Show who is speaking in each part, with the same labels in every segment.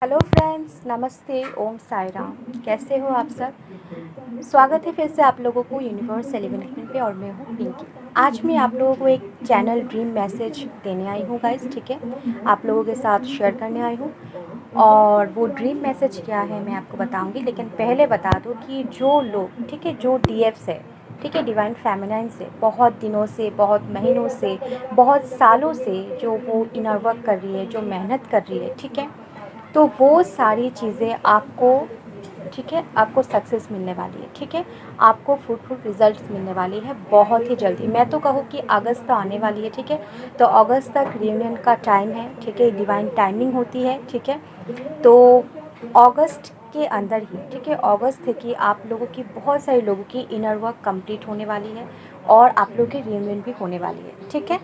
Speaker 1: Hello friends, नमस्ते, ओम साई राम। कैसे हो आप सब? स्वागत है फिर से आप लोगों को यूनिवर्स एलिवेंट पे और मैं हूँ पिंकी। आज मैं आप लोगों को एक चैनल ड्रीम मैसेज देने आई हूँ गाइस, ठीक है। आप लोगों के साथ शेयर करने आई हूँ और वो ड्रीम मैसेज क्या है मैं आपको बताऊँगी। लेकिन पहले बता दूँ कि जो लोग, ठीक है, जो डीएफ्स है, ठीक है, डिवाइन फेमिनाइन से बहुत दिनों से, बहुत महीनों से, बहुत सालों से जो वो इनर वर्क कर रही है, जो मेहनत कर रही है, ठीक है, तो वो सारी चीज़ें आपको, ठीक है, आपको सक्सेस मिलने वाली है, ठीक है। आपको फ्रूटफुल रिजल्ट्स मिलने वाली है बहुत ही जल्दी। मैं तो कहूँ कि अगस्त तो आने वाली है, ठीक है। तो अगस्त तक रियूनियन का टाइम है, ठीक है, डिवाइन टाइमिंग होती है, ठीक है। तो अगस्त के अंदर ही, ठीक है, अगस्त है कि आप लोगों की, बहुत सारे लोगों की इनर वर्क कंप्लीट होने वाली है और आप लोगों की रियूनियन भी होने वाली है, ठीक है।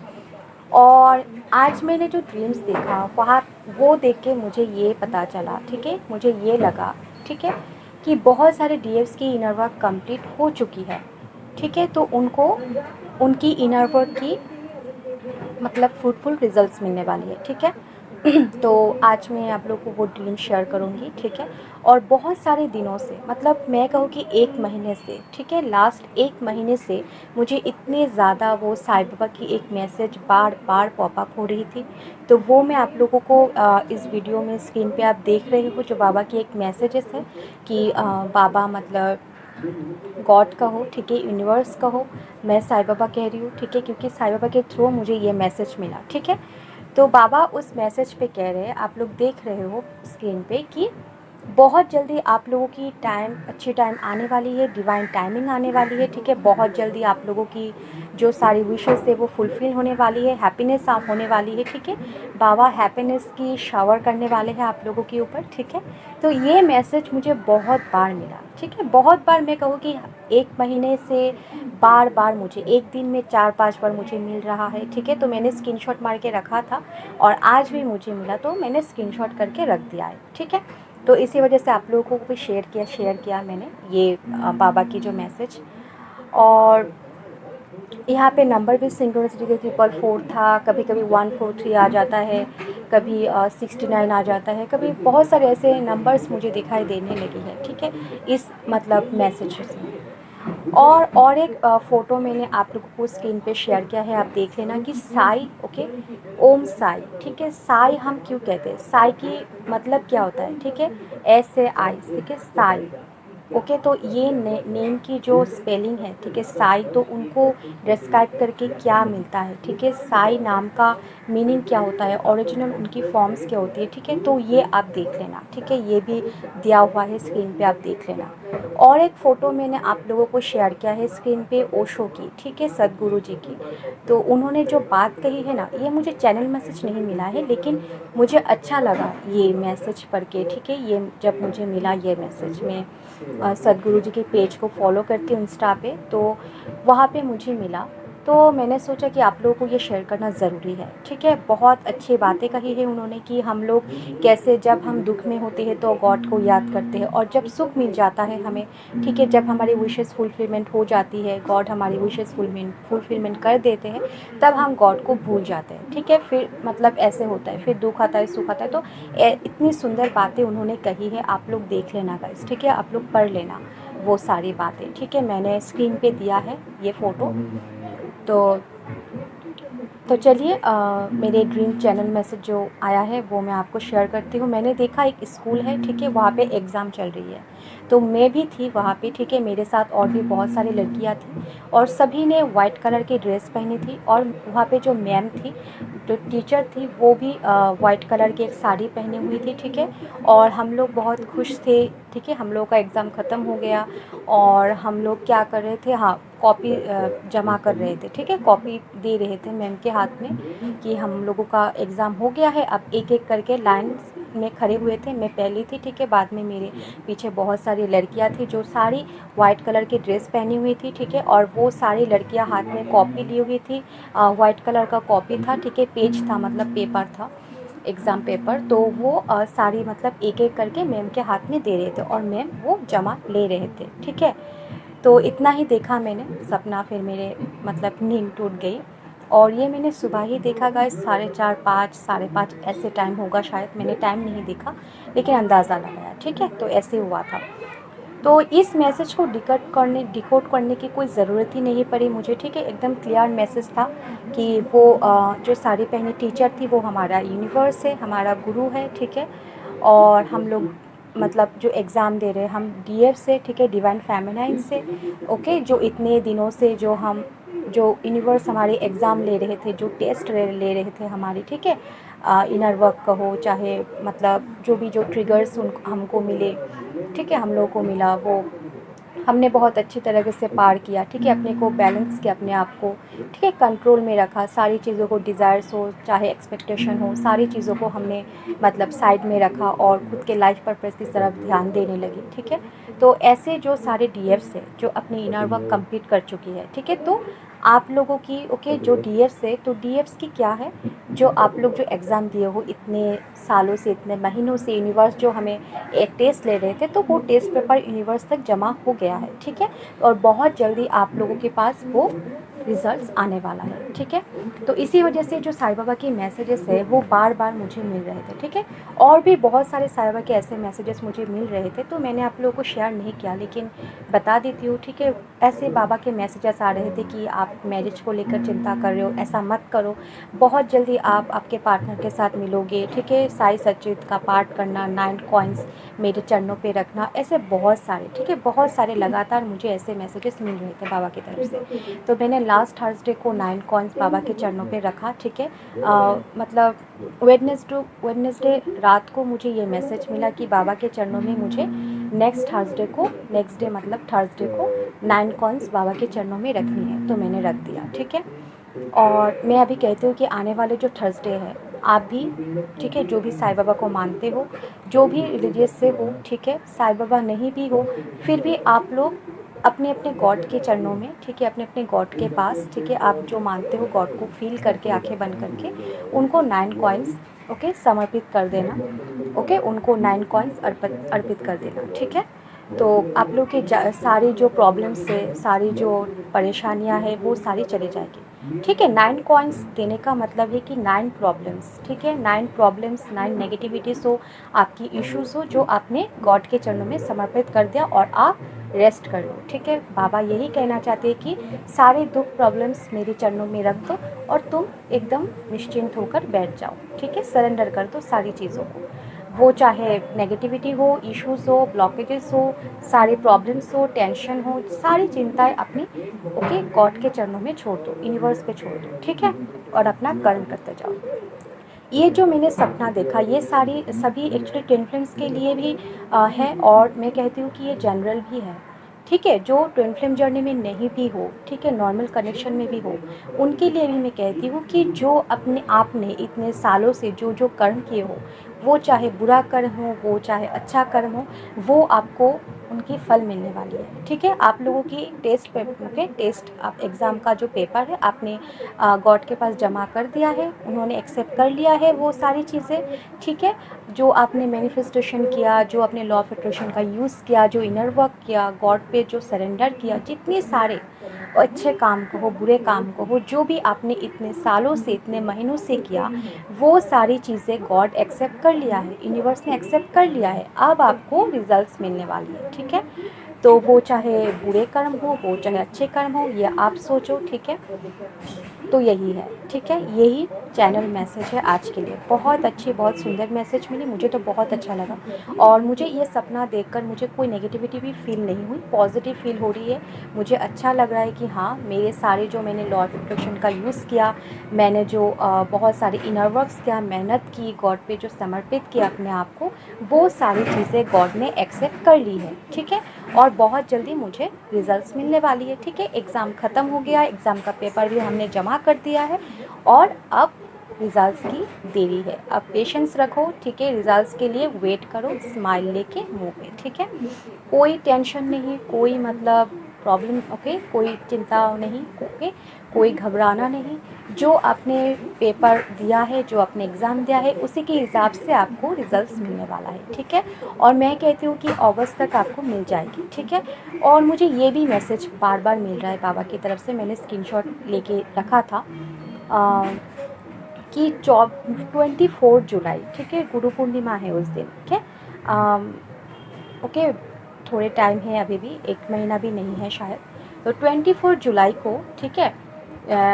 Speaker 1: और आज मैंने जो ड्रीम्स देखा वहाँ, वो देख के मुझे ये पता चला, ठीक है, मुझे ये लगा, ठीक है, कि बहुत सारे डीएफ्स की इनर वर्क कंप्लीट हो चुकी है, ठीक है। तो उनको उनकी इनर वर्क की मतलब फ्रूटफुल रिजल्ट्स मिलने वाली है, ठीक है। तो आज मैं आप लोगों को वो ड्रीम शेयर करूँगी, ठीक है। और बहुत सारे दिनों से, मतलब मैं कहूँ कि 1 महीने से, ठीक है, लास्ट 1 महीने से मुझे इतने ज़्यादा वो साईं बाबा की एक मैसेज बार बार पॉपअप हो रही थी। तो वो मैं आप लोगों को इस वीडियो में स्क्रीन पे आप देख रहे हो, जो बाबा की एक मैसेजेस है कि बाबा मतलब गॉड का हो, ठीक है, यूनिवर्स का हो। मैं साईं बाबा कह रही हूँ, ठीक है, क्योंकि साईं बाबा के थ्रू मुझे ये मैसेज मिला, ठीक है। तो बाबा उस मैसेज पे कह रहे हैं, आप लोग देख रहे हो स्क्रीन पे, कि बहुत जल्दी आप लोगों की टाइम, अच्छी टाइम आने वाली है, डिवाइन टाइमिंग आने वाली है, ठीक है। बहुत जल्दी आप लोगों की जो सारी विशेस है वो फुलफ़िल होने वाली है, हैप्पीनेस आप होने वाली है, ठीक है। बाबा हैप्पीनेस की शावर करने वाले हैं आप लोगों के ऊपर, ठीक है। तो ये मैसेज मुझे बहुत बार मिला, ठीक है, बहुत बार। मैं कहूँ कि 1 महीने से बार बार मुझे एक दिन में 4-5 बार मुझे मिल रहा है, ठीक है। तो मैंने स्क्रीनशॉट मार के रखा था और आज भी मुझे मिला तो मैंने स्क्रीनशॉट करके रख दिया है, ठीक है। तो इसी वजह से आप लोगों को भी शेयर किया मैंने ये बाबा की जो मैसेज। और यहाँ पे नंबर भी सिंक्रोनिसिटी के 444 था, कभी कभी 143 आ जाता है, कभी 69 आ जाता है, कभी बहुत सारे ऐसे नंबर्स मुझे दिखाई देने लगी है, ठीक है, इस मतलब मैसेजेस में। और एक फ़ोटो मैंने आप लोगों को स्क्रीन पे शेयर किया है, आप देख लेना कि साई, ओके, ओम साई, ठीक है। साई हम क्यों कहते हैं, साई की मतलब क्या होता है, ठीक है, एस ए आई, ठीक है, साई, ओके। तो ये नेम की जो स्पेलिंग है, ठीक है, साई, तो उनको डिस्क्राइब करके क्या मिलता है, ठीक है, साई नाम का मीनिंग क्या होता है, ओरिजिनल उनकी फॉर्म्स क्या होती है, ठीक है। तो ये आप देख लेना, ठीक है, ये भी दिया हुआ है स्क्रीन पे, आप देख लेना। और एक फ़ोटो मैंने आप लोगों को शेयर किया है स्क्रीन पे ओशो की, ठीक है, सद्गुरु जी की। तो उन्होंने जो बात कही है ना, ये मुझे चैनल मैसेज नहीं मिला है, लेकिन मुझे अच्छा लगा ये मैसेज पढ़ के, ठीक है। ये जब मुझे मिला ये मैसेज, में सद्गुरु जी के पेज को फॉलो करती हूँ इंस्टा पे, तो वहाँ पे मुझे मिला। तो मैंने सोचा कि आप लोगों को ये शेयर करना ज़रूरी है, ठीक है। बहुत अच्छी बातें कही है उन्होंने कि हम लोग कैसे जब हम दुख में होते हैं तो गॉड को याद करते हैं, और जब सुख मिल जाता है हमें, ठीक है, जब हमारी विशेस फुलफिलमेंट हो जाती है, गॉड हमारी विशेस फुलफिलमेंट कर देते हैं, तब हम गॉड को भूल जाते हैं, ठीक है। फिर मतलब ऐसे होता है, फिर दुख आता है, सुख आता है। तो इतनी सुंदर बातें उन्होंने कही है, आप लोग देख लेना गाइस, ठीक है, आप लोग पढ़ लेना वो सारी बातें, ठीक है। मैंने स्क्रीन पे दिया है ये फ़ोटो। तो चलिए, मेरे ड्रीम चैनल मैसेज जो आया है वो मैं आपको शेयर करती हूँ। मैंने देखा एक स्कूल है, ठीक है, वहाँ पे एग्ज़ाम चल रही है, तो मैं भी थी वहाँ पे, ठीक है। मेरे साथ और भी बहुत सारी लड़कियाँ थी और सभी ने वाइट कलर की ड्रेस पहनी थी, और वहाँ पे जो मैम थी, जो टीचर थी, वो भी वाइट कलर की एक साड़ी पहनी हुई थी, ठीक है। और हम लोग बहुत खुश थे, ठीक है, हम लोग का एग्ज़ाम ख़त्म हो गया और हम लोग क्या कर रहे थे, हाँ, कॉपी जमा कर रहे थे, ठीक है, कॉपी दे रहे थे मैम के हाथ में कि हम लोगों का एग्ज़ाम हो गया है। अब एक एक करके लाइन में खड़े हुए थे, मैं पहली थी, ठीक है, बाद में मेरे पीछे बहुत सारी लड़कियां थी जो सारी वाइट कलर की ड्रेस पहनी हुई थी, ठीक है। और वो सारी लड़कियां हाथ में कॉपी ली हुई थी, वाइट कलर का कॉपी था, ठीक है, पेज था, मतलब पेपर था, एग्ज़ाम पेपर। तो वो सारी मतलब एक एक करके मैम के हाथ में दे रहे थे और मैम वो जमा ले रहे थे, ठीक है। तो इतना ही देखा मैंने सपना, फिर मेरे मतलब नींद टूट गई। और ये मैंने सुबह ही देखा गाइस, 4:30 5 5:30 ऐसे टाइम होगा शायद, मैंने टाइम नहीं देखा लेकिन अंदाज़ा लगाया, ठीक है। तो ऐसे हुआ था। तो इस मैसेज को डिकोड करने की कोई ज़रूरत ही नहीं पड़ी मुझे, ठीक है। एकदम क्लियर मैसेज था कि वो जो साड़ी पहनी टीचर थी वो हमारा यूनिवर्स है, हमारा गुरु है, ठीक है। और हम लोग मतलब जो एग्ज़ाम दे रहे हैं हम डीएफ से, ठीक है, डिवाइन फेमिनाइन से, ओके। जो इतने दिनों से जो यूनिवर्स हमारे एग्ज़ाम ले रहे थे, जो टेस्ट ले रहे थे हमारी, ठीक है, इनर वर्क कहो चाहे मतलब जो ट्रिगर्स उन हमको मिले, ठीक है, हम लोगों को मिला, वो हमने बहुत अच्छी तरीके से पार किया, ठीक है। अपने को बैलेंस किया, अपने आप को, ठीक है, कंट्रोल में रखा। सारी चीज़ों को, डिज़ायर्स हो चाहे एक्सपेक्टेशन हो, सारी चीज़ों को हमने मतलब साइड में रखा और खुद के लाइफ पर्पस की तरफ ध्यान देने लगी, ठीक है। तो ऐसे जो सारे डीएफ्स है जो अपनी इनर वर्क कंप्लीट कर चुकी है, ठीक है। तो आप लोगों की ओके जो डीएफ्स है, तो डीएफ्स की क्या है, जो आप लोग जो एग्ज़ाम दिए हो इतने सालों से, इतने महीनों से, यूनिवर्स जो हमें एक टेस्ट ले रहे थे, तो वो टेस्ट पेपर यूनिवर्स तक जमा हो गया है, ठीक है। और बहुत जल्दी आप लोगों के पास वो रिज़ल्ट्स आने वाला है, ठीक है। तो इसी वजह से जो साईं बाबा के मैसेजेस है वो बार बार मुझे मिल रहे थे, ठीक है। और भी बहुत सारे साईं बाबा के ऐसे मैसेजेस मुझे मिल रहे थे, तो मैंने आप लोगों को शेयर नहीं किया, लेकिन बता देती हूँ, ठीक है। ऐसे बाबा के मैसेजेस आ रहे थे कि आप मैरिज को लेकर चिंता कर रहे हो, ऐसा मत करो, बहुत जल्दी आप आपके पार्टनर के साथ मिलोगे, ठीक है। साई सच्चित का पाठ करना, 9 कॉइन्स मेरे चरणों पे रखना, ऐसे बहुत सारे, ठीक है, बहुत सारे लगातार मुझे ऐसे मैसेजेस मिल रहे थे बाबा की तरफ से। तो मैंने लास्ट थर्सडे को 9 कॉइन्स बाबा के चरणों पे रखा, ठीक है। मतलब वेडनेसडे रात को मुझे ये मैसेज मिला कि बाबा के चरणों में मुझे नेक्स्ट डे मतलब थर्सडे को 9 कॉइन्स बाबा के चरणों में रखनी है, तो मैंने रख दिया, ठीक है। और मैं अभी कहती हूँ कि आने वाले जो थर्सडे है आप भी, ठीक है, जो भी साईं बाबा को मानते हो, जो भी रिलीजियस से हो, ठीक है, साईं बाबा नहीं भी हो फिर भी आप लोग अपने अपने गॉड के चरणों में, ठीक है, अपने अपने गॉड के पास, ठीक है, आप जो मानते हो गॉड को फील करके आंखें बंद करके उनको 9 कॉइन्स ओके समर्पित कर देना, ओके, उनको 9 कॉइन्स अर्पित कर देना, ठीक है। तो आप लोग के सारी जो प्रॉब्लम्स है, सारी जो परेशानियां हैं वो सारी चली जाएगी, ठीक है। 9 कॉइन्स देने का मतलब है कि 9 प्रॉब्लम्स, ठीक है, 9 प्रॉब्लम्स, 9 नेगेटिविटीज़ हो, आपकी इश्यूज़ हो, जो आपने गॉड के चरणों में समर्पित कर दिया और आप रेस्ट कर लो, ठीक है। बाबा यही कहना चाहते हैं कि सारे दुख प्रॉब्लम्स मेरे चरणों में रख दो और तुम एकदम निश्चिंत होकर बैठ जाओ, ठीक है, सरेंडर कर दो सारी चीज़ों को, वो चाहे नेगेटिविटी हो, इश्यूज़ हो, ब्लॉकेजेस हो, सारी प्रॉब्लम्स हो, टेंशन हो, सारी चिंताएं अपनी ओके गॉड के चरणों में छोड़ दो, यूनिवर्स पे छोड़ दो, ठीक है, और अपना कर्म करते जाओ। ये जो मैंने सपना देखा ये सभी एक्चुअली ट्विन फ्लेम्स के लिए भी है, और मैं कहती हूँ कि ये जनरल भी है, ठीक है। जो ट्विन फ्लेम जर्नी में नहीं भी हो, ठीक है, नॉर्मल कनेक्शन में भी हो, उनके लिए भी मैं कहती हूँ कि जो अपने आप ने इतने सालों से जो जो कर्म किए हो, वो चाहे बुरा कर्म हो, वो चाहे अच्छा कर्म हो, वो आपको उनकी फल मिलने वाली है, ठीक है। आप लोगों की टेस्ट आप एग्ज़ाम का जो पेपर है आपने गॉड के पास जमा कर दिया है, उन्होंने एक्सेप्ट कर लिया है वो सारी चीज़ें, ठीक है। जो आपने मैनिफेस्टेशन किया, जो आपने लॉ ऑफ अट्रैक्शन का यूज़ किया, जो इनर वर्क किया, गॉड पे जो सरेंडर किया, जितने सारे अच्छे काम को हो, बुरे काम को हो, जो भी आपने इतने सालों से, इतने महीनों से किया, वो सारी चीज़ें गॉड एक्सेप्ट कर लिया है, यूनिवर्स ने एक्सेप्ट कर लिया है। अब आपको रिजल्ट्स मिलने वाली है, ठीक है। तो वो चाहे बुरे कर्म हो, वो चाहे अच्छे कर्म हो, ये आप सोचो, ठीक है। तो यही है, ठीक है, यही चैनल मैसेज है आज के लिए। बहुत अच्छी, बहुत सुंदर मैसेज मिली, मुझे तो बहुत अच्छा लगा। और मुझे ये सपना देखकर मुझे कोई नेगेटिविटी भी फील नहीं हुई, पॉजिटिव फील हो रही है। मुझे अच्छा लग रहा है कि हाँ, मेरे सारे जो मैंने लॉ ऑफ अट्रैक्शन का यूज़ किया, मैंने जो बहुत सारे इनर वर्क्स किया, मेहनत की, गॉड पे जो समर्पित किया अपने आप को, वो सारी चीज़ें गॉड ने एक्सेप्ट कर ली है, ठीक है। और बहुत जल्दी मुझे रिजल्ट्स मिलने वाली है, ठीक है। एग्ज़ाम ख़त्म हो गया, एग्ज़ाम का पेपर भी हमने जमा कर दिया है और अब रिजल्ट्स की देरी है। अब पेशेंस रखो, ठीक है, रिजल्ट्स के लिए वेट करो स्माइल लेके मुंह पे, ठीक है। कोई टेंशन नहीं, कोई मतलब प्रॉब्लम, ओके, कोई चिंता नहीं, ओके, कोई घबराना नहीं। जो आपने पेपर दिया है, जो आपने एग्ज़ाम दिया है, उसी के हिसाब से आपको रिजल्ट्स मिलने वाला है, ठीक है। और मैं कहती हूँ कि अगस्त तक आपको मिल जाएगी, ठीक है। और मुझे ये भी मैसेज बार बार मिल रहा है बाबा की तरफ से, मैंने स्क्रीनशॉट लेके रखा था कि 24 जुलाई, ठीक है, गुरु पूर्णिमा है उस दिन, ठीक है। ओके, थोड़े टाइम है, अभी भी 1 महीना भी नहीं है शायद। तो 24 जुलाई को, ठीक है,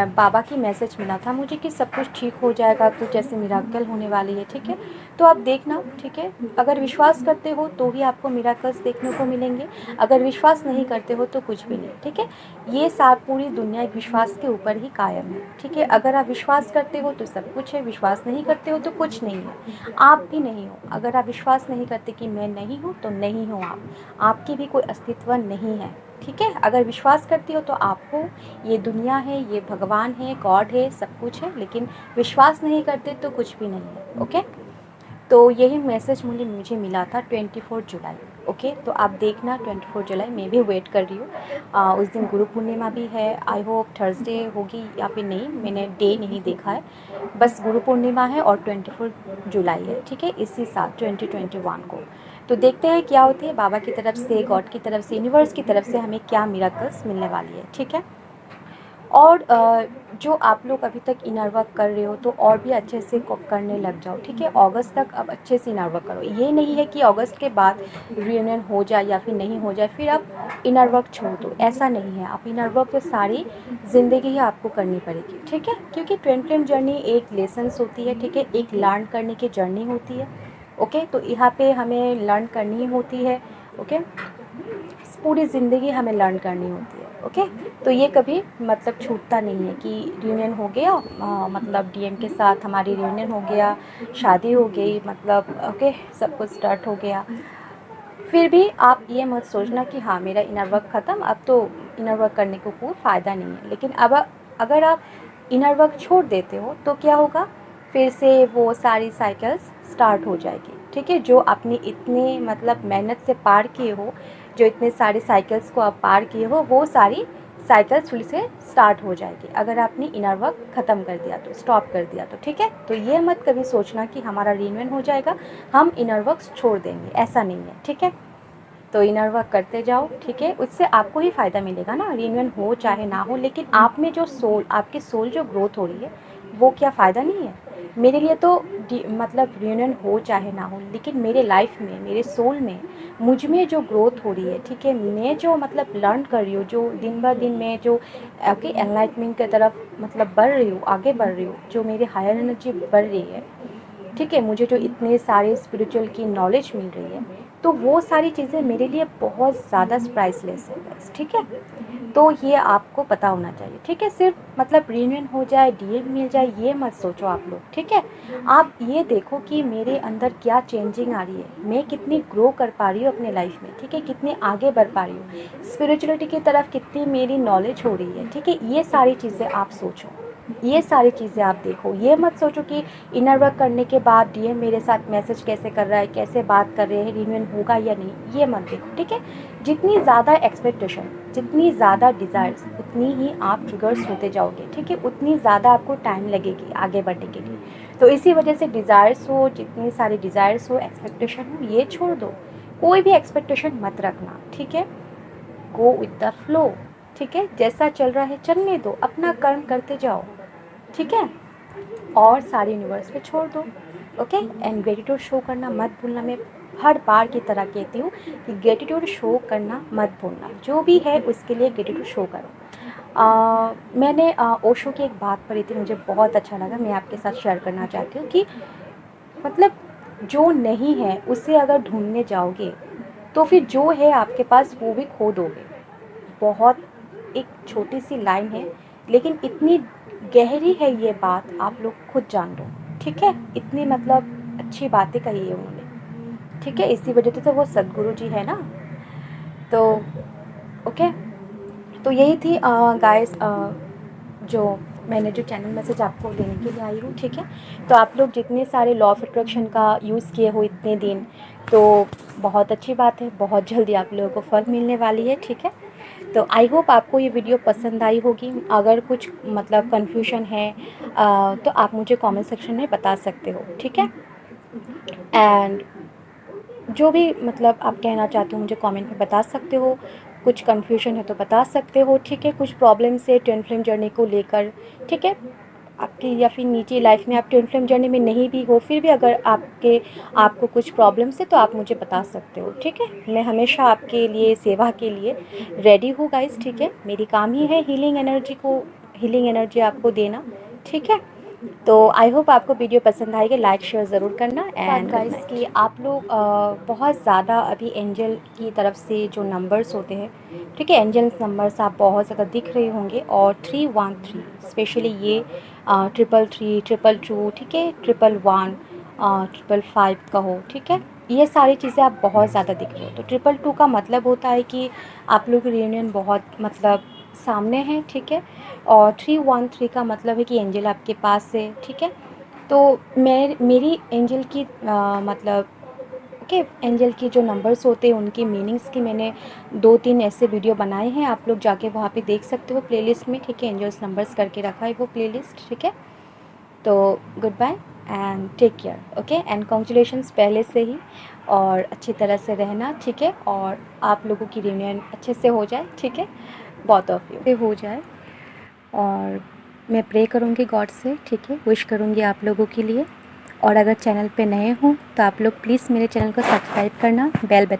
Speaker 1: बाबा की मैसेज मिला था मुझे कि सब कुछ ठीक हो जाएगा, कुछ ऐसे मिराकल होने वाली है, ठीक है। तो आप देखना, ठीक है, अगर विश्वास करते हो तो ही आपको मिराकल्स देखने को मिलेंगे, अगर विश्वास नहीं करते हो तो कुछ भी नहीं, ठीक है। ये साथ पूरी दुनिया एक विश्वास के ऊपर ही कायम है, ठीक है। अगर आप विश्वास करते हो तो सब कुछ है, विश्वास नहीं करते हो तो कुछ नहीं है, आप भी नहीं हो। अगर आप विश्वास नहीं करते कि मैं नहीं हूँ तो नहीं हो आप, आपकी भी कोई अस्तित्व नहीं है, ठीक है। अगर विश्वास करती हो तो आप हो, ये दुनिया है, ये भगवान है, गॉड है, सब कुछ है, लेकिन विश्वास नहीं करते तो कुछ भी नहीं है, ओके। तो यही मैसेज मुझे मिला था 24 जुलाई। ओके, तो आप देखना 24 जुलाई, मैं भी वेट कर रही हूँ। उस दिन गुरु पूर्णिमा भी है, आई होप थर्सडे होगी या फिर नहीं, मैंने डे नहीं देखा है, बस गुरु पूर्णिमा है और 24 जुलाई है, ठीक है, इसी साल 2021 को। तो देखते हैं क्या होती है, बाबा की तरफ से, गॉड की तरफ से, यूनिवर्स की तरफ से हमें क्या मिराकल्स मिलने वाली है, ठीक है। और जो आप लोग अभी तक इनर वर्क कर रहे हो तो और भी अच्छे से करने लग जाओ, ठीक है। अगस्त तक अब अच्छे से इनर वर्क करो, ये नहीं है कि अगस्त के बाद रियूनियन हो जाए या फिर नहीं हो जाए फिर आप इनर वर्क छोड़ दो, ऐसा नहीं है। आप इनर वर्क तो सारी ज़िंदगी ही आपको करनी पड़ेगी, ठीक है, क्योंकि ट्विन फ्लेम जर्नी एक लेसन्स होती है, ठीक है, एक लर्न करने की जर्नी होती है, ओके। तो यहाँ पे हमें लर्न करनी होती है, ओके, पूरी ज़िंदगी हमें लर्न करनी होती है, ओके। तो ये कभी मतलब छूटता नहीं है कि रियूनियन हो गया, मतलब डीएम के साथ हमारी रियूनियन हो गया, शादी हो गई, मतलब ओके, सब कुछ स्टार्ट हो गया, फिर भी आप ये मत सोचना कि हाँ मेरा इनर वर्क ख़त्म, अब तो इनर वर्क करने को कोई फ़ायदा नहीं है। लेकिन अब अगर आप इनर वर्क छोड़ देते हो तो क्या होगा, फिर से वो सारी साइकिल्स स्टार्ट हो जाएगी, ठीक है। जो आपने इतने मतलब मेहनत से पार किए हो, जो इतने सारी साइकिल्स को आप पार किए हो, वो सारी साइकिल्स फिर से स्टार्ट हो जाएगी अगर आपने इनर वर्क ख़त्म कर दिया तो, स्टॉप कर दिया तो, ठीक है। तो ये मत कभी सोचना कि हमारा रियूनियन हो जाएगा, हम इनर वर्क छोड़ देंगे, ऐसा नहीं है, ठीक है। तो इनर वर्क करते जाओ, ठीक है, उससे आपको ही फ़ायदा मिलेगा ना, रियूनियन हो चाहे ना हो, लेकिन आप में जो सोल, आपकी सोल जो ग्रोथ हो रही है वो क्या फ़ायदा नहीं है। मेरे लिए तो मतलब रियूनियन हो चाहे ना हो, लेकिन मेरे लाइफ में, मेरे सोल में, मुझ में जो ग्रोथ हो रही है, ठीक है, मैं जो मतलब लर्न कर रही हूँ, जो दिन ब दिन मैं जो ओके एनलाइटमेंट की तरफ मतलब बढ़ रही हूँ, आगे बढ़ रही हूँ, जो मेरी हायर एनर्जी बढ़ रही है, ठीक है, मुझे जो इतने सारे स्पिरिचुअल की नॉलेज मिल रही है, तो वो सारी चीज़ें मेरे लिए बहुत ज़्यादा प्राइसलेस है गाइस, ठीक है। तो ये आपको पता होना चाहिए, ठीक है। सिर्फ मतलब रियूनियन हो जाए, डीएम मिल जाए, ये मत सोचो आप लोग, ठीक है। आप ये देखो कि मेरे अंदर क्या चेंजिंग आ रही है, मैं कितनी ग्रो कर पा रही हूँ अपने लाइफ में, ठीक है, कितनी आगे बढ़ पा रही हूँ, स्पिरिचुअलिटी की तरफ कितनी मेरी नॉलेज हो रही है, ठीक है। ये सारी चीज़ें आप सोचो, ये सारी चीज़ें आप देखो, ये मत सोचो कि इनर वर्क करने के बाद डीएम मेरे साथ मैसेज कैसे कर रहा है, कैसे बात कर रहे हैं, रियूनियन होगा या नहीं, ये मत देखो, ठीक है। जितनी ज़्यादा एक्सपेक्टेशन, जितनी ज़्यादा डिज़ायर्स, उतनी ही आप ट्रिगर्स होते जाओगे, ठीक है, उतनी ज़्यादा आपको टाइम लगेगी आगे बढ़ने के लिए। तो इसी वजह से डिज़ायर्स हो, जितनी सारी डिज़ायर्स हो, एक्सपेक्टेशन हो, ये छोड़ दो, कोई भी एक्सपेक्टेशन मत रखना, ठीक है। गो विद द फ्लो, ठीक है, जैसा चल रहा है चलने दो, अपना कर्म करते जाओ, ठीक है, और सारे यूनिवर्स पे छोड़ दो, ओके। एंड ग्रेटिट्यूड शो करना मत भूलना, मैं हर बार की तरह कहती हूँ कि ग्रेटिट्यूड शो करना मत भूलना, जो भी है उसके लिए ग्रेटिट्यूड शो करो। मैंने ओशो की एक बात पढ़ी थी, मुझे बहुत अच्छा लगा, मैं आपके साथ शेयर करना चाहती हूँ कि मतलब जो नहीं है उसे अगर ढूंढने जाओगे तो फिर जो है आपके पास वो भी खो दोगे। बहुत एक छोटी सी लाइन है, लेकिन इतनी गहरी है ये बात, आप लोग खुद जान लो, ठीक है। इतनी मतलब अच्छी बातें कही है उन्होंने, ठीक है, इसी वजह से तो वो सद्गुरु जी है ना। तो ओके, तो यही थी गाइस, जो मैंने जो चैनल मैसेज आपको देने के लिए आई हूँ, ठीक है। तो आप लोग जितने सारे लॉ ऑफ अट्रैक्शन का यूज़ किए हो इतने दिन, तो बहुत अच्छी बात है, बहुत जल्दी आप लोगों को फल मिलने वाली है, ठीक है। तो आई होप आपको ये वीडियो पसंद आई होगी। अगर कुछ मतलब कन्फ्यूजन है तो आप मुझे कमेंट सेक्शन में बता सकते हो, ठीक है। एंड जो भी मतलब आप कहना चाहते हो मुझे कमेंट में बता सकते हो, कुछ कन्फ्यूजन है तो बता सकते हो, ठीक है, कुछ प्रॉब्लम्स है ट्विन फ्लेम जर्नी को लेकर, ठीक है। आपकी या फिर निजी लाइफ में आप ट्विन फ्लेम जर्नी में नहीं भी हो, फिर भी अगर आपको कुछ प्रॉब्लम्स है तो आप मुझे बता सकते हो, ठीक है। मैं हमेशा आपके लिए सेवा के लिए रेडी हूँ गाइस, ठीक है। मेरी काम ही है हीलिंग एनर्जी आपको देना, ठीक है। तो आई होप आपको वीडियो पसंद आएगी, लाइक शेयर ज़रूर करना। एंड गाइस कि आप लोग बहुत ज़्यादा अभी एंजल की तरफ से जो नंबर्स होते हैं, ठीक है, एंजल्स नंबर्स आप बहुत ज़्यादा दिख रहे होंगे। और 313 स्पेशली ये 333, 222, ठीक है, 111, 555 का हो, ठीक है, ये सारी चीज़ें आप बहुत ज़्यादा दिख रहे हो। तो 222 का मतलब होता है कि आप लोग की रियूनियन बहुत मतलब सामने है, ठीक है। और 313 का मतलब है कि एंजल आपके पास है, ठीक है। तो मेरी एंजल की मतलब ओके, एंजल की जो नंबर्स होते हैं उनकी मीनिंग्स की मैंने 2-3 ऐसे वीडियो बनाए हैं, आप लोग जाके वहाँ पे देख सकते हो प्लेलिस्ट में, ठीक है। एंजल्स नंबर्स करके रखा है वो प्लेलिस्ट, ठीक है। तो goodbye and take care, okay, and congratulations पहले से ही। और अच्छी तरह से रहना, ठीक है। और आप लोगों की रियूनियन अच्छे से हो जाए, ठीक है, बोथ ऑफ यू हो जाए। और मैं प्रे करूँगी गॉड से, ठीक है, विश करूँगी आप लोगों के लिए। और अगर चैनल पे नए हों तो आप लोग प्लीज़ मेरे चैनल को सब्सक्राइब करना, बेल बटन